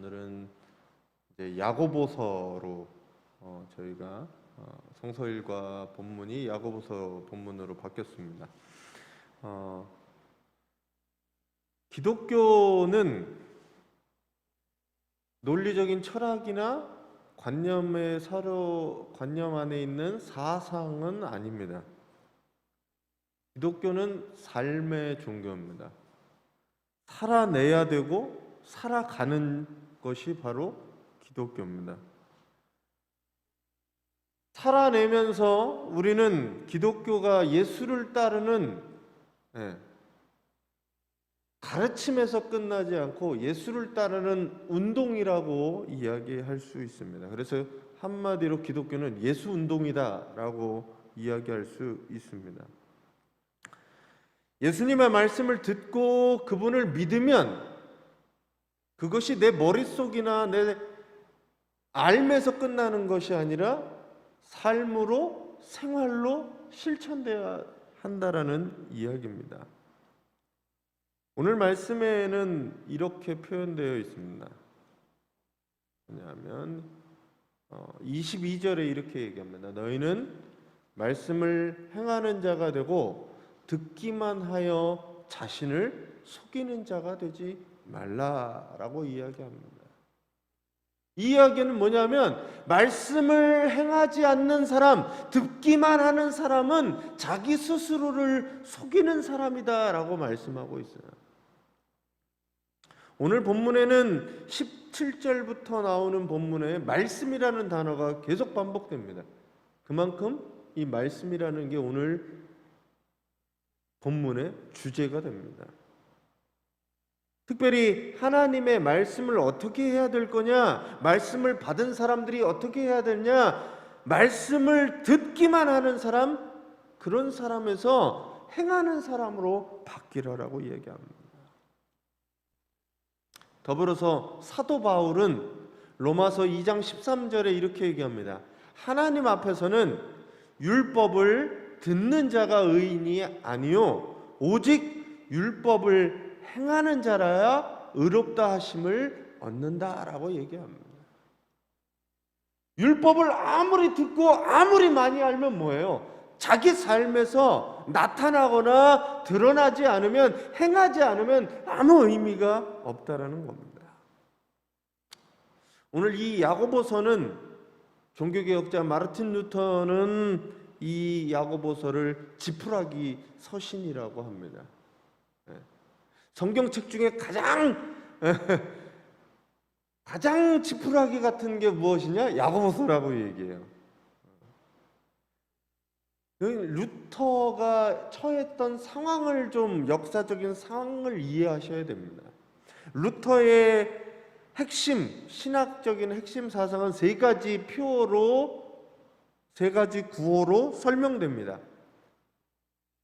오늘은 이제 야고보서로 저희가 성서일과 본문이 야고보서 본문으로 바뀌었습니다. 기독교는 논리적인 철학이나 관념 안에 있는 사상은 아닙니다. 기독교는 삶의 종교입니다. 살아내야 되고 살아가는 것이 바로 기독교입니다. 살아내면서 우리는 기독교가 예수를 따르는 가르침에서 끝나지 않고 예수를 따르는 운동이라고 이야기할 수 있습니다. 그래서 한마디로 기독교는 예수 운동이다라고 이야기할 수 있습니다. 예수님의 말씀을 듣고 그분을 믿으면 그것이 내 머릿속이나 내 알면서 끝나는 것이 아니라 삶으로, 생활로 실천되어야 한다라는 이야기입니다. 오늘 말씀에는 이렇게 표현되어 있습니다. 왜냐하면 22절에 이렇게 얘기합니다. 너희는 말씀을 행하는 자가 되고 듣기만 하여 자신을 속이는 자가 되지 말라라고 이야기합니다. 이 이야기는 뭐냐면 말씀을 행하지 않는 사람, 듣기만 하는 사람은 자기 스스로를 속이는 사람이다라고 말씀하고 있어요. 오늘 본문에는 17절부터 나오는 본문에 말씀이라는 단어가 계속 반복됩니다. 그만큼 이 말씀이라는 게 오늘 본문의 주제가 됩니다. 특별히 하나님의 말씀을 어떻게 해야 될 거냐, 말씀을 받은 사람들이 어떻게 해야 되냐, 말씀을 듣기만 하는 사람, 그런 사람에서 행하는 사람으로 바뀌라라고 이야기합니다. 더불어서 사도 바울은 로마서 2장 13절에 이렇게 얘기합니다. 하나님 앞에서는 율법을 듣는 자가 의인이 아니요 오직 율법을 행하는 자라야 의롭다 하심을 얻는다라고 얘기합니다. 율법을 아무리 듣고 아무리 많이 알면 뭐예요? 자기 삶에서 나타나거나 드러나지 않으면, 행하지 않으면 아무 의미가 없다라는 겁니다. 오늘 이 야고보서는 종교개혁자 마르틴 루터는 이 야고보서를 지푸라기 서신이라고 합니다. 성경책 중에 가장 지푸라기 같은 게 무엇이냐? 야고보서라고 얘기해요. 루터가 처했던 상황을 좀, 역사적인 상황을 이해하셔야 됩니다. 루터의 핵심, 신학적인 핵심 사상은 세 가지 구호로 설명됩니다.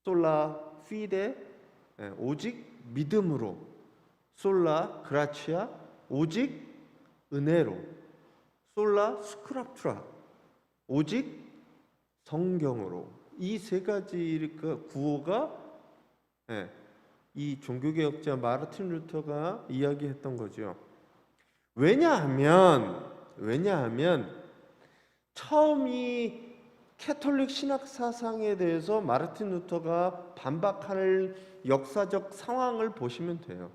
솔라 피데, 오직 믿음으로, 솔라 그라치아, 오직 은혜로, 솔라 스크랍투라, 오직 성경으로. 이 세 가지 구호가 이 종교개혁자 마르틴 루터가 이야기했던 거죠. 왜냐하면 처음 이 캐톨릭 신학 사상에 대해서 마르틴 루터가 반박할 역사적 상황을 보시면 돼요.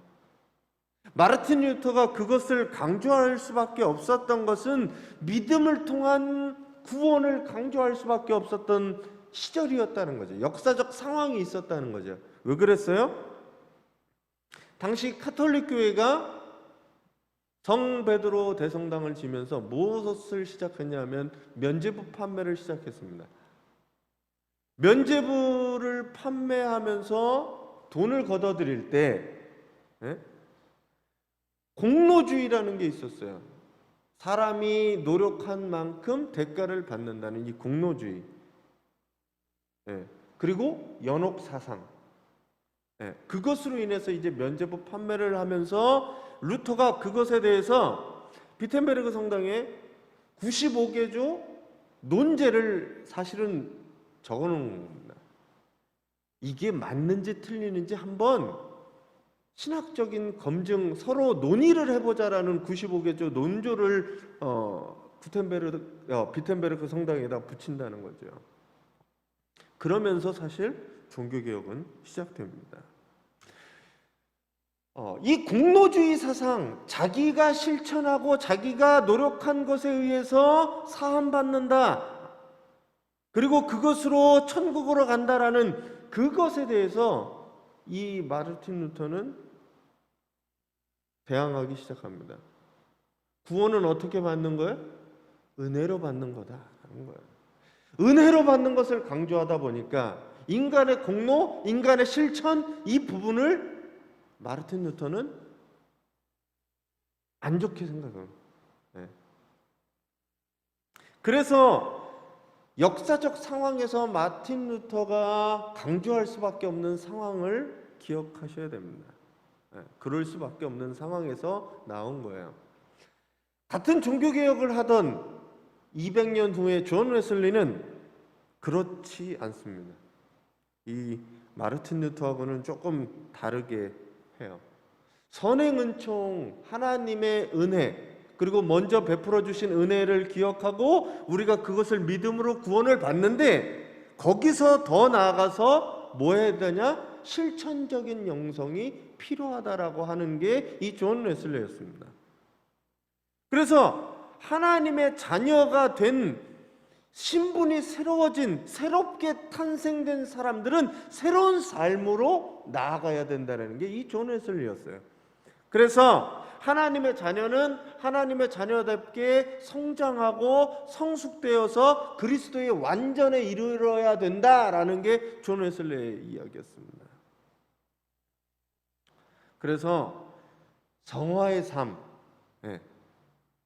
마르틴 루터가 그것을 강조할 수밖에 없었던 것은 믿음을 통한 구원을 강조할 수밖에 없었던 시절이었다는 거죠. 역사적 상황이 있었다는 거죠. 왜 그랬어요? 당시 카톨릭 교회가 성 베드로 대성당을 지면서 무엇을 시작했냐면 면죄부 판매를 시작했습니다. 면죄부를 판매하면서 돈을 걷어들일 때 공로주의라는 게 있었어요. 사람이 노력한 만큼 대가를 받는다는 이 공로주의. 그리고 연옥사상. 그것으로 인해서 이제 면죄부 판매를 하면서 루터가 그것에 대해서 비텐베르그 성당에 95개조 논제를 사실은 적어놓은 겁니다. 이게 맞는지 틀리는지 한번 신학적인 검증, 서로 논의를 해보자라는 95개조 논조를 비텐베르크 성당에다 붙인다는 거죠. 그러면서 사실 종교개혁은 시작됩니다. 이 공로주의 사상, 자기가 실천하고 자기가 노력한 것에 의해서 사함받는다, 그리고 그것으로 천국으로 간다라는 그것에 대해서 이 마르틴 루터는 대항하기 시작합니다. 구원은 어떻게 받는 거예요? 은혜로 받는 거다라는 거예요. 은혜로 받는 것을 강조하다 보니까 인간의 공로, 인간의 실천, 이 부분을 마르틴 루터는 안 좋게 생각합니다. 그래서 역사적 상황에서 마틴 루터가 강조할 수밖에 없는 상황을 기억하셔야 됩니다. 그럴 수밖에 없는 상황에서 나온 거예요. 같은 종교개혁을 하던 200년 후에 존 웨슬리는 그렇지 않습니다. 이 마르틴 루터하고는 조금 다르게 해요. 선행은총, 하나님의 은혜, 그리고 먼저 베풀어 주신 은혜를 기억하고 우리가 그것을 믿음으로 구원을 받는데, 거기서 더 나아가서 뭐 해야 되냐? 실천적인 영성이 필요하다라고 하는 게 이 존 웨슬리였습니다. 그래서 하나님의 자녀가 된 신분이 새로워진, 새롭게 탄생된 사람들은 새로운 삶으로 나아가야 된다는 게 이 존 웨슬리였어요. 그래서 하나님의 자녀는 하나님의 자녀답게 성장하고 성숙되어서 그리스도의 완전에 이르러야 된다라는 게 존 웨슬리의 이야기였습니다. 그래서 성화의 삶,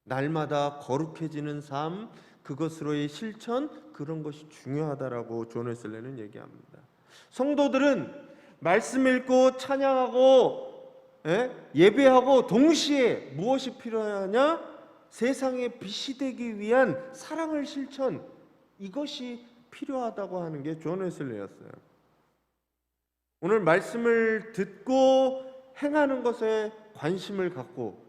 날마다 거룩해지는 삶, 그것으로의 실천, 그런 것이 중요하다라고 존 웨슬리는 얘기합니다. 성도들은 말씀 읽고 찬양하고 예배하고 동시에 무엇이 필요하냐? 세상에 빛이 되기 위한 사랑을 실천, 이것이 필요하다고 하는 게 존 웨슬리였어요. 오늘 말씀을 듣고 행하는 것에 관심을 갖고,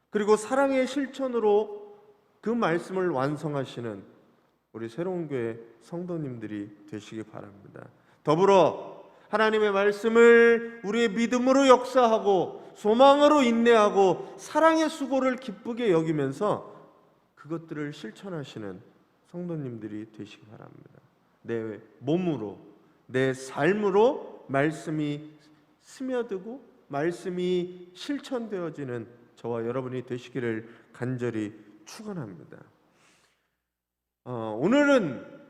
그리고 사랑의 실천으로 그 말씀을 완성하시는 우리 새로운 교회 성도님들이 되시기 바랍니다. 더불어 하나님의 말씀을 우리의 믿음으로 역사하고 소망으로 인내하고 사랑의 수고를 기쁘게 여기면서 그것들을 실천하시는 성도님들이 되시기 바랍니다. 내 몸으로, 내 삶으로 말씀이 스며들고 말씀이 실천되어지는 저와 여러분이 되시기를 간절히 축원합니다. 오늘은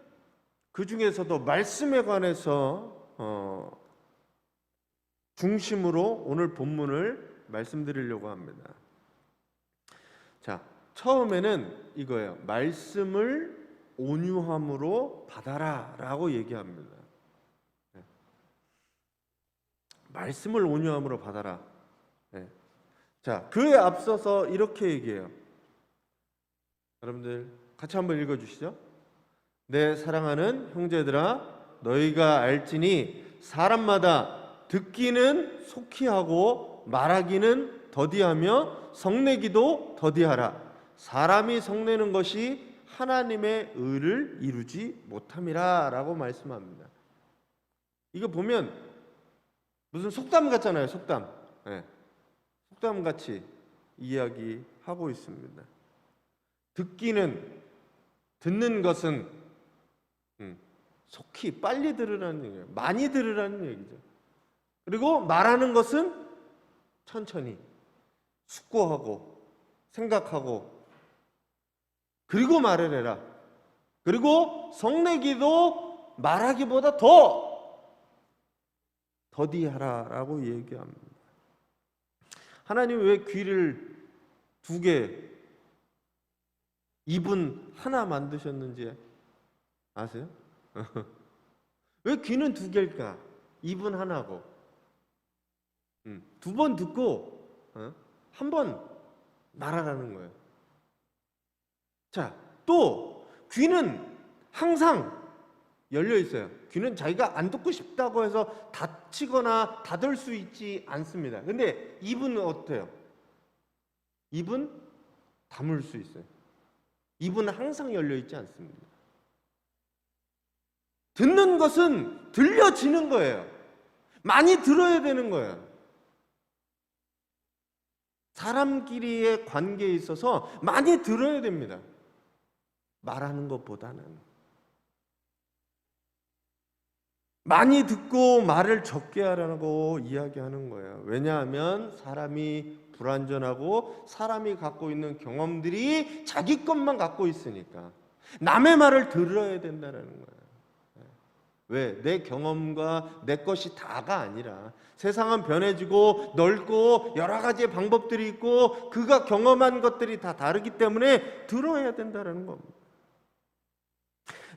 그 중에서도 말씀에 관해서 중심으로 오늘 본문을 말씀드리려고 합니다. 자, 처음에는 이거예요. 말씀을 온유함으로 받아라 라고 얘기합니다. 말씀을 온유함으로 받아라. 자, 그에 앞서서 이렇게 얘기해요. 여러분들 같이 한번 읽어주시죠. 내 사랑하는 형제들아, 너희가 알지니 사람마다 듣기는 속히 하고 말하기는 더디하며 성내기도 더디하라. 사람이 성내는 것이 하나님의 의를 이루지 못함이라 라고 말씀합니다. 이거 보면 무슨 속담 같잖아요. 속담. 속담같이 이야기하고 있습니다. 듣는 것은 속히 빨리 들으라는 얘기예요. 많이 들으라는 얘기죠. 그리고 말하는 것은 천천히 숙고하고 생각하고 그리고 말을 해라. 그리고 성내기도 말하기보다 더디하라라고 얘기합니다. 하나님 왜 귀를 두 개, 입은 하나 만드셨는지 아세요? 왜 귀는 두 개일까? 입은 하나고. 두 번 듣고 한 번 말하라는 거예요. 자, 또 귀는 항상 열려 있어요. 귀는 자기가 안 듣고 싶다고 해서 닫히거나 닫을 수 있지 않습니다. 근데 입은 어때요? 입은 다물 수 있어요. 입은 항상 열려 있지 않습니다. 듣는 것은 들려지는 거예요. 많이 들어야 되는 거예요. 사람끼리의 관계에 있어서 많이 들어야 됩니다. 말하는 것보다는. 많이 듣고 말을 적게 하라고 이야기하는 거예요. 왜냐하면 사람이 불완전하고 사람이 갖고 있는 경험들이 자기 것만 갖고 있으니까 남의 말을 들어야 된다는 거예요. 왜? 내 경험과 내 것이 다가 아니라 세상은 변해지고 넓고 여러 가지의 방법들이 있고 그가 경험한 것들이 다 다르기 때문에 들어야 된다는 겁니다.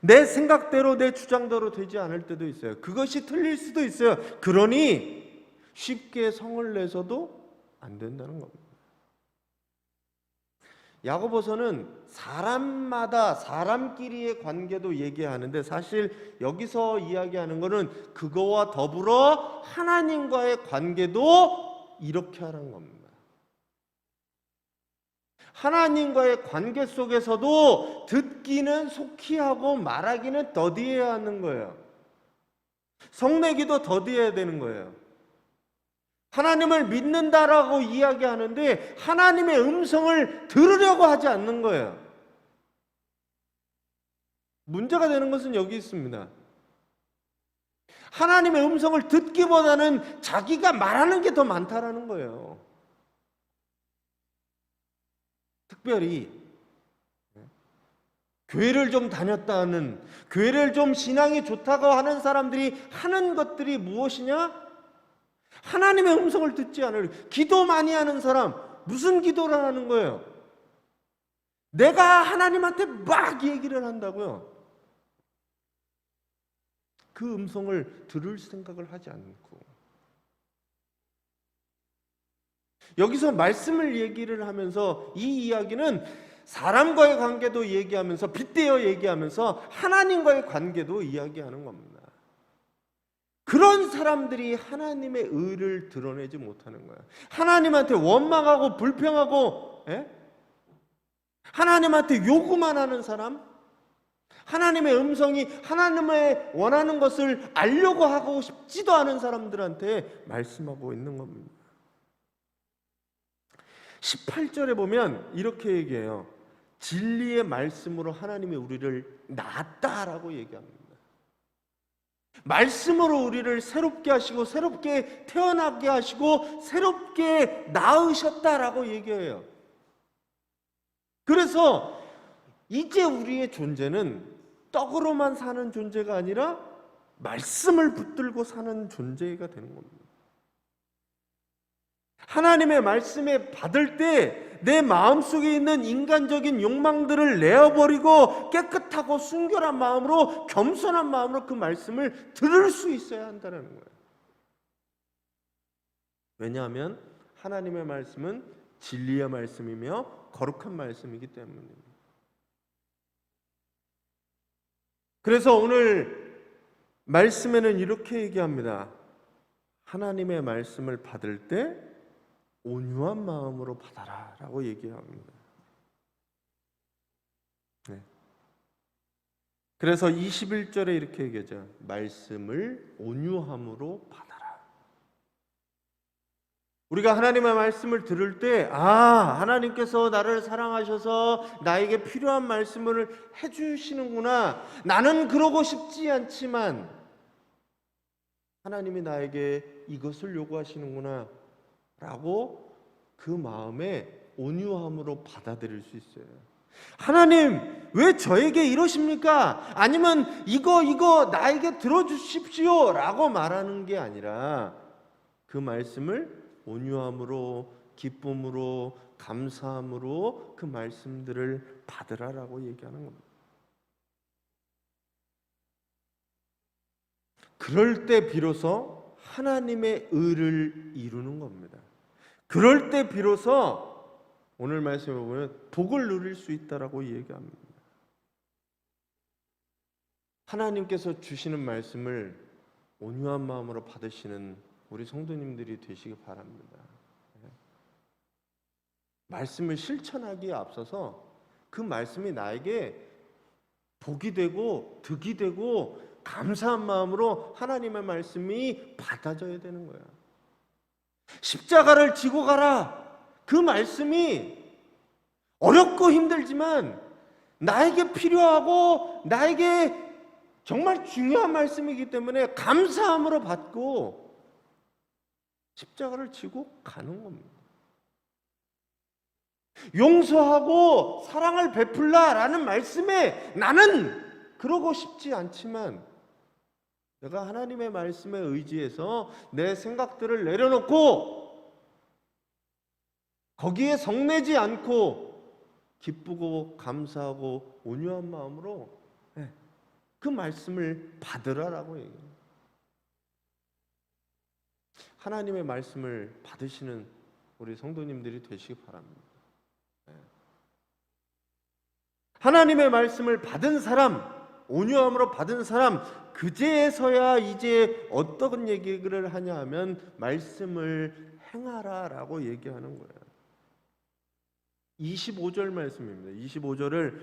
내 생각대로 내 주장대로 되지 않을 때도 있어요. 그것이 틀릴 수도 있어요. 그러니 쉽게 성을 내서도 안 된다는 겁니다. 야고보서는 사람마다 사람끼리의 관계도 얘기하는데 사실 여기서 이야기하는 것은 그거와 더불어 하나님과의 관계도 이렇게 하라는 겁니다. 하나님과의 관계 속에서도 듣기는 속히 하고 말하기는 더디해야 하는 거예요. 성내기도 더디해야 되는 거예요. 하나님을 믿는다라고 이야기하는데 하나님의 음성을 들으려고 하지 않는 거예요. 문제가 되는 것은 여기 있습니다. 하나님의 음성을 듣기보다는 자기가 말하는 게 더 많다라는 거예요. 특별히 교회를 좀 다녔다는, 교회를 좀 신앙이 좋다고 하는 사람들이 하는 것들이 무엇이냐? 하나님의 음성을 듣지 않을, 기도 많이 하는 사람 무슨 기도를 하는 거예요? 내가 하나님한테 막 얘기를 한다고요. 그 음성을 들을 생각을 하지 않고, 여기서 말씀을 얘기를 하면서 이 이야기는 사람과의 관계도 얘기하면서 빗대어 얘기하면서 하나님과의 관계도 이야기하는 겁니다. 그런 사람들이 하나님의 의를 드러내지 못하는 거예요. 하나님한테 원망하고 불평하고 하나님한테 요구만 하는 사람, 하나님의 음성이 하나님의 원하는 것을 알려고 하고 싶지도 않은 사람들한테 말씀하고 있는 겁니다. 18절에 보면 이렇게 얘기해요. 진리의 말씀으로 하나님이 우리를 낳았다라고 얘기합니다. 말씀으로 우리를 새롭게 하시고 새롭게 태어나게 하시고 새롭게 낳으셨다라고 얘기해요. 그래서 이제 우리의 존재는 떡으로만 사는 존재가 아니라 말씀을 붙들고 사는 존재가 되는 겁니다. 하나님의 말씀에 받을 때 내 마음속에 있는 인간적인 욕망들을 내어버리고 깨끗하고 순결한 마음으로, 겸손한 마음으로 그 말씀을 들을 수 있어야 한다는 거예요. 왜냐하면 하나님의 말씀은 진리의 말씀이며 거룩한 말씀이기 때문입니다. 그래서 오늘 말씀에는 이렇게 얘기합니다. 하나님의 말씀을 받을 때 온유한 마음으로 받아라 라고 얘기합니다. 그래서 21절에 이렇게 얘기하죠. 말씀을 온유함으로 받아라. 우리가 하나님의 말씀을 들을 때 하나님께서 나를 사랑하셔서 나에게 필요한 말씀을 해주시는구나. 나는 그러고 싶지 않지만 하나님이 나에게 이것을 요구하시는구나 라고 그 마음에 온유함으로 받아들일 수 있어요. 하나님 왜 저에게 이러십니까? 아니면 이거 나에게 들어주십시오 라고 말하는 게 아니라 그 말씀을 온유함으로, 기쁨으로, 감사함으로 그 말씀들을 받으라라고 얘기하는 겁니다. 그럴 때 비로소 하나님의 의를 이루는 겁니다. 그럴 때 비로소 오늘 말씀에 보면 복을 누릴 수 있다라고 얘기합니다. 하나님께서 주시는 말씀을 온유한 마음으로 받으시는 우리 성도님들이 되시기 바랍니다. 말씀을 실천하기에 앞서서 그 말씀이 나에게 복이 되고 득이 되고 감사한 마음으로 하나님의 말씀이 받아져야 되는 거야. 십자가를 지고 가라. 그 말씀이 어렵고 힘들지만 나에게 필요하고 나에게 정말 중요한 말씀이기 때문에 감사함으로 받고 십자가를 지고 가는 겁니다. 용서하고 사랑을 베풀라라는 말씀에 나는 그러고 싶지 않지만 내가 하나님의 말씀에 의지해서 내 생각들을 내려놓고 거기에 성내지 않고 기쁘고 감사하고 온유한 마음으로 그 말씀을 받으라라고 얘기해요. 하나님의 말씀을 받으시는 우리 성도님들이 되시기 바랍니다. 하나님의 말씀을 받은 사람, 온유함으로 받은 사람, 그제서야 이제 어떤 얘기를 하냐 하면 말씀을 행하라라고 얘기하는 거예요. 25절 말씀입니다. 25절을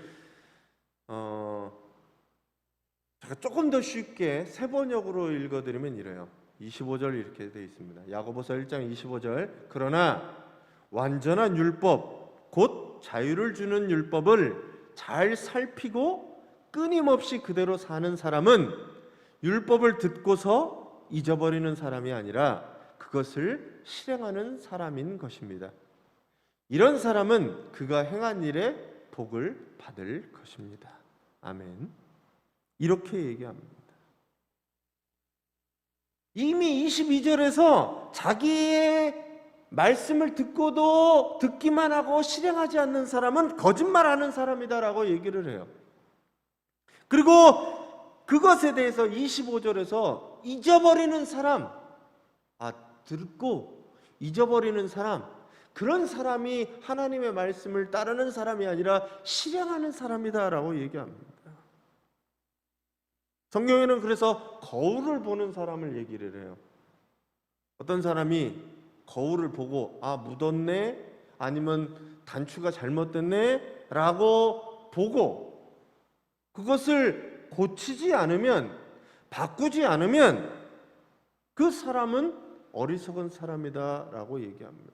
제가 조금 더 쉽게 세 번역으로 읽어드리면 이래요. 25절 이렇게 되어 있습니다. 야고보서 1장 25절. 그러나 완전한 율법, 곧 자유를 주는 율법을 잘 살피고 끊임없이 그대로 사는 사람은 율법을 듣고서 잊어버리는 사람이 아니라 그것을 실행하는 사람인 것입니다. 이런 사람은 그가 행한 일에 복을 받을 것입니다. 아멘. 이렇게 얘기합니다. 이미 22절에서 자기의 말씀을 듣고도 듣기만 하고 실행하지 않는 사람은 거짓말하는 사람이다라고 얘기를 해요. 그리고 그것에 대해서 25절에서 잊어버리는 사람, 듣고 잊어버리는 사람, 그런 사람이 하나님의 말씀을 따르는 사람이 아니라 실행하는 사람이다라고 얘기합니다. 성경에는 그래서 거울을 보는 사람을 얘기를 해요. 어떤 사람이 거울을 보고 묻었네, 아니면 단추가 잘못됐네 라고 보고 그것을 고치지 않으면, 바꾸지 않으면 그 사람은 어리석은 사람이다 라고 얘기합니다.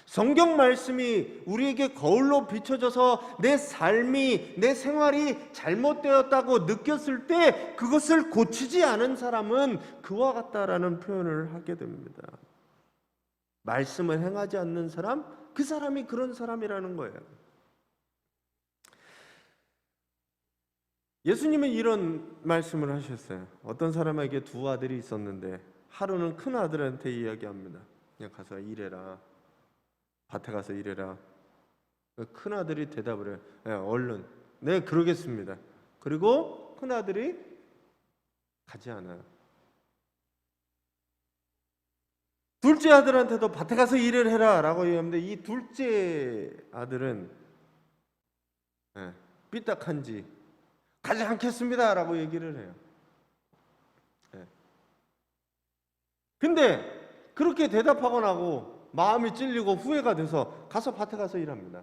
성경 말씀이 우리에게 거울로 비춰져서 내 삶이, 내 생활이 잘못되었다고 느꼈을 때 그것을 고치지 않은 사람은 그와 같다라는 표현을 하게 됩니다. 말씀을 행하지 않는 사람, 그 사람이 그런 사람이라는 거예요. 예수님은 이런 말씀을 하셨어요. 어떤 사람에게 두 아들이 있었는데 하루는 큰 아들한테 이야기합니다. 그냥 가서 일해라. 밭에 가서 일해라. 큰 아들이 대답을 해요. 얼른. 네, 그러겠습니다. 그리고 큰 아들이 가지 않아요. 둘째 아들한테도 밭에 가서 일을 해라 라고 얘기하는데 이 둘째 아들은 삐딱한지 가지 않겠습니다 라고 얘기를 해요. 근데 그렇게 대답하고 나고 마음이 찔리고 후회가 돼서 가서 밭에 가서 일합니다.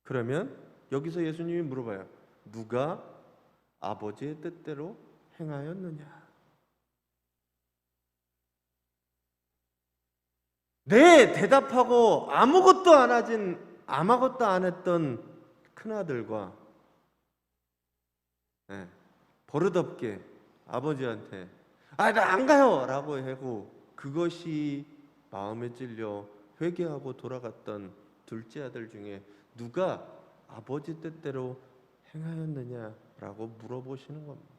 그러면 여기서 예수님이 물어봐요. 누가 아버지의 뜻대로 행하였느냐? 네, 대답하고 아무것도 안 했던 큰아들과 버릇없게 아버지한테 나 안 가요 라고 하고 그것이 마음에 찔려 회개하고 돌아갔던 둘째 아들 중에 누가 아버지 뜻대로 행하였느냐라고 물어보시는 겁니다.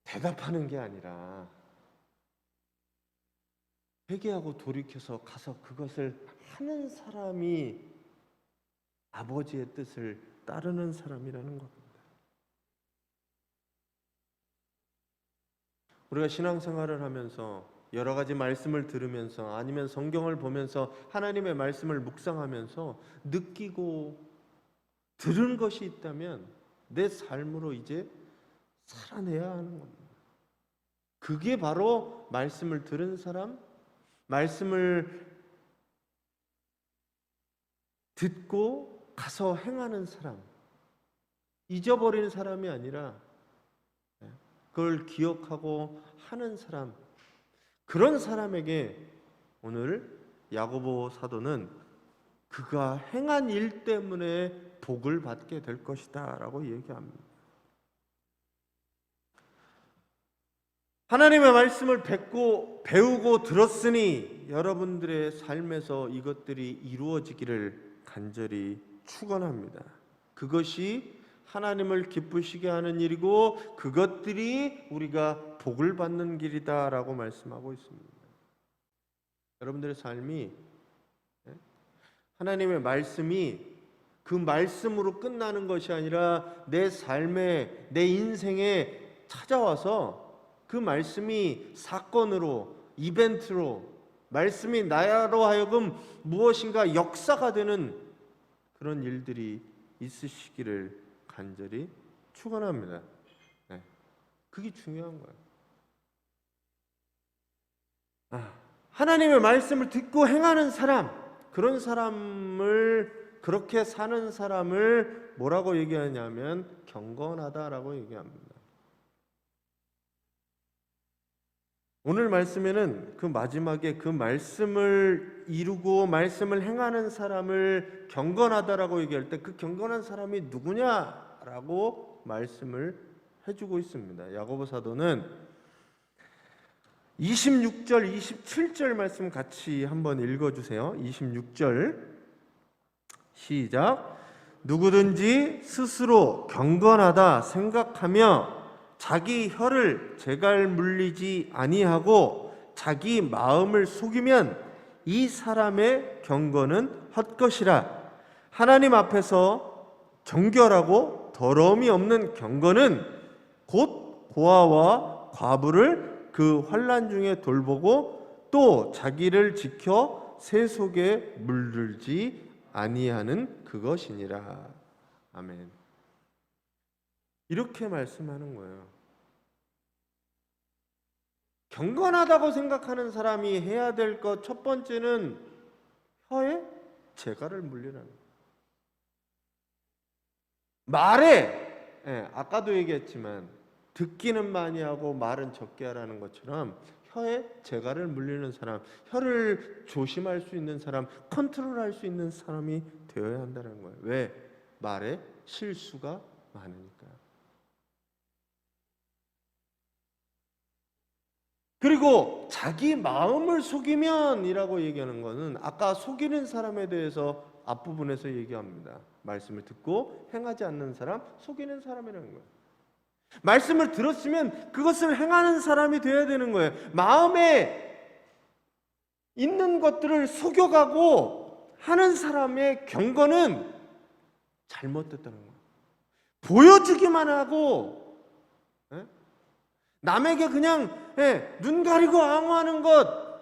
대답하는 게 아니라 회개하고 돌이켜서 가서 그것을 하는 사람이 아버지의 뜻을 따르는 사람이라는 겁니다. 우리가 신앙생활을 하면서 여러 가지 말씀을 들으면서 아니면 성경을 보면서 하나님의 말씀을 묵상하면서 느끼고 들은 것이 있다면 내 삶으로 이제 살아내야 하는 겁니다. 그게 바로 말씀을 들은 사람, 말씀을 듣고 가서 행하는 사람, 잊어버리는 사람이 아니라 그걸 기억하고 하는 사람, 그런 사람에게 오늘 야고보 사도는 그가 행한 일 때문에 복을 받게 될 것이다 라고 얘기합니다. 하나님의 말씀을 배우고 들었으니 여러분들의 삶에서 이것들이 이루어지기를 간절히 축원합니다. 그것이 하나님을 기쁘시게 하는 일이고 그것들이 우리가 복을 받는 길이다라고 말씀하고 있습니다. 여러분들의 삶이 하나님의 말씀이 그 말씀으로 끝나는 것이 아니라 내 삶에, 내 인생에 찾아와서 그 말씀이 사건으로, 이벤트로, 말씀이 나로 하여금 무엇인가 역사가 되는 그런 일들이 있으시기를 간절히 축원합니다. 그게 중요한 거예요. 하나님의 말씀을 듣고 행하는 사람, 그런 사람을, 그렇게 사는 사람을 뭐라고 얘기하냐면 경건하다라고 얘기합니다. 오늘 말씀에는 그 마지막에 그 말씀을 이루고 말씀을 행하는 사람을 경건하다라고 얘기할 때 그 경건한 사람이 누구냐라고 말씀을 해주고 있습니다. 야고보 사도는 26절, 27절 말씀 같이 한번 읽어주세요. 26절 시작. 누구든지 스스로 경건하다 생각하며 자기 혀를 제갈 물리지 아니하고 자기 마음을 속이면 이 사람의 경건은 헛것이라. 하나님 앞에서 정결하고 더러움이 없는 경건은 곧 고아와 과부를 그 환난 중에 돌보고 또 자기를 지켜 새 속에 물들지 아니하는 그것이니라. 아멘. 이렇게 말씀하는 거예요. 경건하다고 생각하는 사람이 해야 될 것 첫 번째는 혀에 재갈을 물리라는 거예요. 말에, 아까도 얘기했지만 듣기는 많이 하고 말은 적게 하라는 것처럼 혀에 재갈을 물리는 사람, 혀를 조심할 수 있는 사람, 컨트롤할 수 있는 사람이 되어야 한다는 거예요. 왜? 말에 실수가 많으니까요. 그리고 자기 마음을 속이면이라고 얘기하는 것은 아까 속이는 사람에 대해서 앞부분에서 얘기합니다. 말씀을 듣고 행하지 않는 사람, 속이는 사람이라는 거예요. 말씀을 들었으면 그것을 행하는 사람이 되어야 되는 거예요. 마음에 있는 것들을 속여가고 하는 사람의 경건은 잘못됐다는 거예요. 보여주기만 하고 남에게 그냥 눈 가리고 앙호하는 것,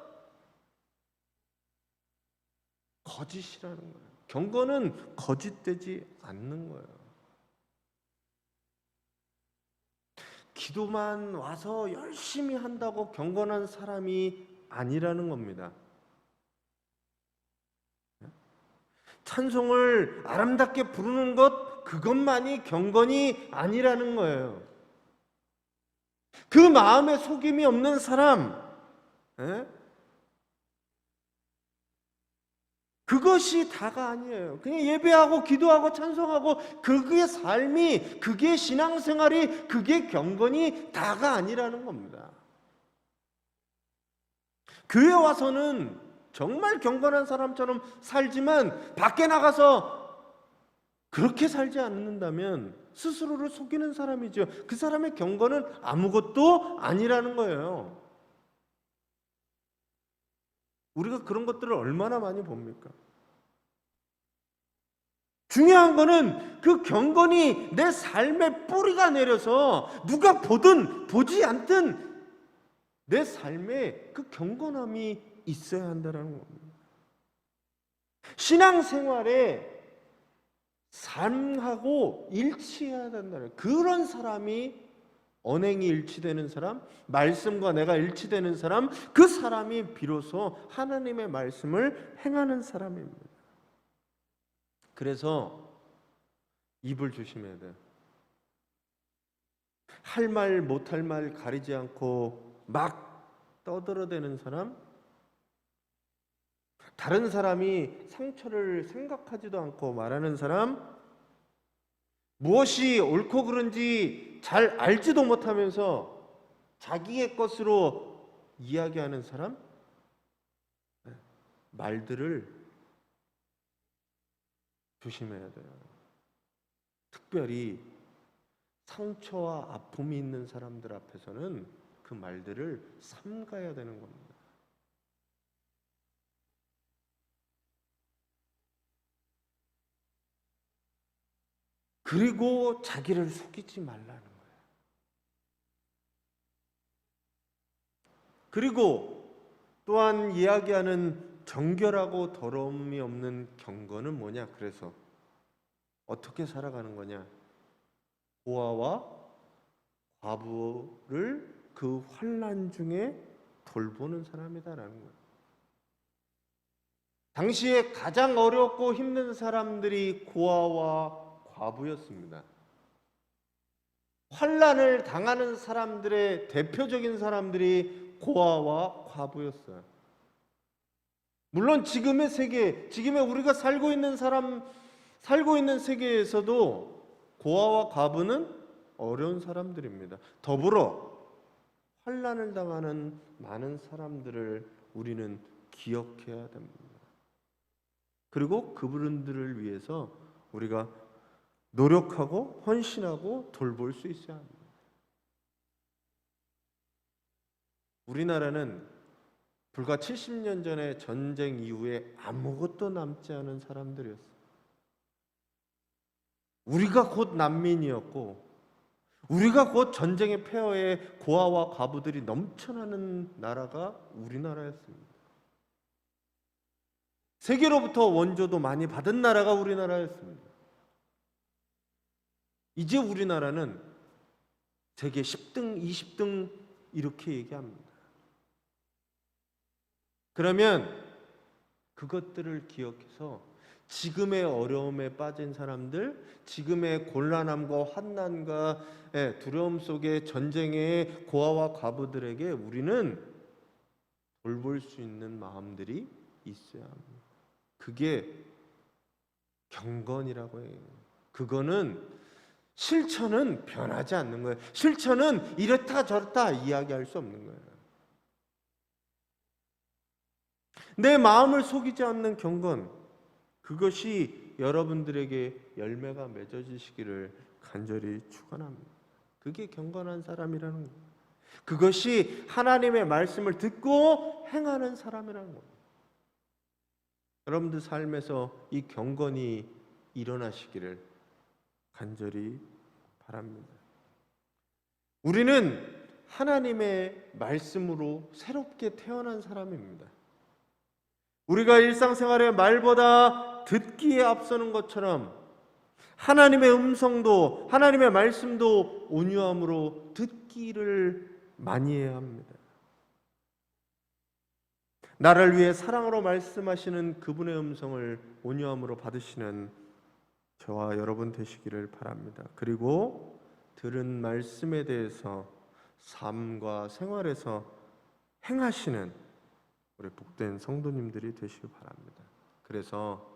거짓이라는 거예요. 경건은 거짓되지 않는 거예요. 기도만 와서 열심히 한다고 경건한 사람이 아니라는 겁니다. 찬송을 아름답게 부르는 것, 그것만이 경건이 아니라는 거예요. 그 마음에 속임이 없는 사람, 그것이 다가 아니에요. 그냥 예배하고 기도하고 찬송하고 그게 삶이, 그게 신앙생활이, 그게 경건이 다가 아니라는 겁니다. 교회 와서는 정말 경건한 사람처럼 살지만 밖에 나가서 그렇게 살지 않는다면 스스로를 속이는 사람이죠. 그 사람의 경건은 아무것도 아니라는 거예요. 우리가 그런 것들을 얼마나 많이 봅니까? 중요한 거는 그 경건이 내 삶의 뿌리가 내려서 누가 보든 보지 않든 내 삶에 그 경건함이 있어야 한다는 겁니다. 신앙생활에 삶하고 일치해야 된다는, 그런 사람이, 언행이 일치되는 사람, 말씀과 내가 일치되는 사람, 그 사람이 비로소 하나님의 말씀을 행하는 사람입니다. 그래서 입을 조심해야 돼요. 할 말 못할 말 가리지 않고 막 떠들어대는 사람, 다른 사람이 상처를 생각하지도 않고 말하는 사람, 무엇이 옳고 그른지 잘 알지도 못하면서 자기의 것으로 이야기하는 사람, 말들을 조심해야 돼요. 특별히 상처와 아픔이 있는 사람들 앞에서는 그 말들을 삼가야 되는 겁니다. 그리고 자기를 속이지 말라는 거예요. 그리고 또한 이야기하는 정결하고 더러움이 없는 경건은 뭐냐? 그래서 어떻게 살아가는 거냐? 고아와 과부를 그 환난 중에 돌보는 사람이다라는 거예요. 당시에 가장 어렵고 힘든 사람들이 고아와 과부였습니다. 환난을 당하는 사람들의 대표적인 사람들이 고아와 과부였어요. 물론 지금의 세계, 지금의 우리가 살고 있는 세계에서도 고아와 과부는 어려운 사람들입니다. 더불어 환난을 당하는 많은 사람들을 우리는 기억해야 됩니다. 그리고 그분들을 위해서 우리가 노력하고 헌신하고 돌볼 수 있어야 합니다. 우리나라는 불과 70년 전에 전쟁 이후에 아무것도 남지 않은 사람들이었어요. 우리가 곧 난민이었고, 우리가 곧 전쟁의 폐허에 고아와 과부들이 넘쳐나는 나라가 우리나라였습니다. 세계로부터 원조도 많이 받은 나라가 우리나라였습니다. 이제 우리나라는 세계 10등, 20등 이렇게 얘기합니다. 그러면 그것들을 기억해서 지금의 어려움에 빠진 사람들, 지금의 곤란함과 환난과 두려움 속에 전쟁의 고아와 과부들에게 우리는 돌볼 수 있는 마음들이 있어야 합니다. 그게 경건이라고 해요. 그거는 실천은 변하지 않는 거예요. 실천은 이렇다 저렇다 이야기할 수 없는 거예요. 내 마음을 속이지 않는 경건, 그것이 여러분들에게 열매가 맺어지시기를 간절히 축원합니다. 그게 경건한 사람이라는 거예요. 그것이 하나님의 말씀을 듣고 행하는 사람이라는 거예요. 여러분들 삶에서 이 경건이 일어나시기를 간절히 바랍니다. 우리는 하나님의 말씀으로 새롭게 태어난 사람입니다. 우리가 일상생활의 말보다 듣기에 앞서는 것처럼 하나님의 음성도, 하나님의 말씀도 온유함으로 듣기를 많이 해야 합니다. 나를 위해 사랑으로 말씀하시는 그분의 음성을 온유함으로 받으시는 저와 여러분 되시기를 바랍니다. 그리고 들은 말씀에 대해서 삶과 생활에서 행하시는 우리 복된 성도님들이 되시기 바랍니다. 그래서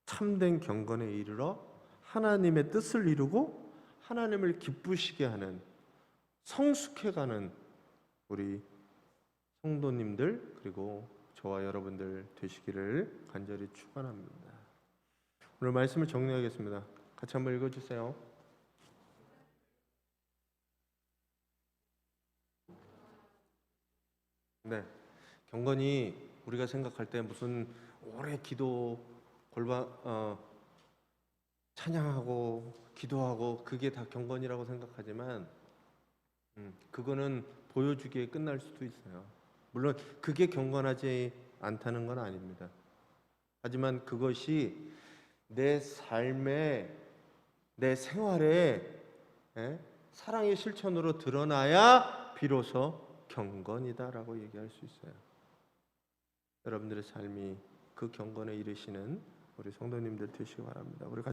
참된 경건에 이르러 하나님의 뜻을 이루고 하나님을 기쁘시게 하는, 성숙해가는 우리 성도님들, 그리고 저와 여러분들 되시기를 간절히 축원합니다. 오늘 말씀을 정리하겠습니다. 같이 한번 읽어주세요. 네, 경건이 우리가 생각할 때 무슨 오래 기도, 찬양하고 기도하고 그게 다 경건이라고 생각하지만 그거는 보여주기에 끝날 수도 있어요. 물론 그게 경건하지 않다는 건 아닙니다. 하지만 그것이 내 삶에, 내 생활에 사랑의 실천으로 드러나야 비로소 경건이다라고 얘기할 수 있어요. 여러분들의 삶이 그 경건에 이르시는 우리 성도님들 되시기 바랍니다. 우리 같이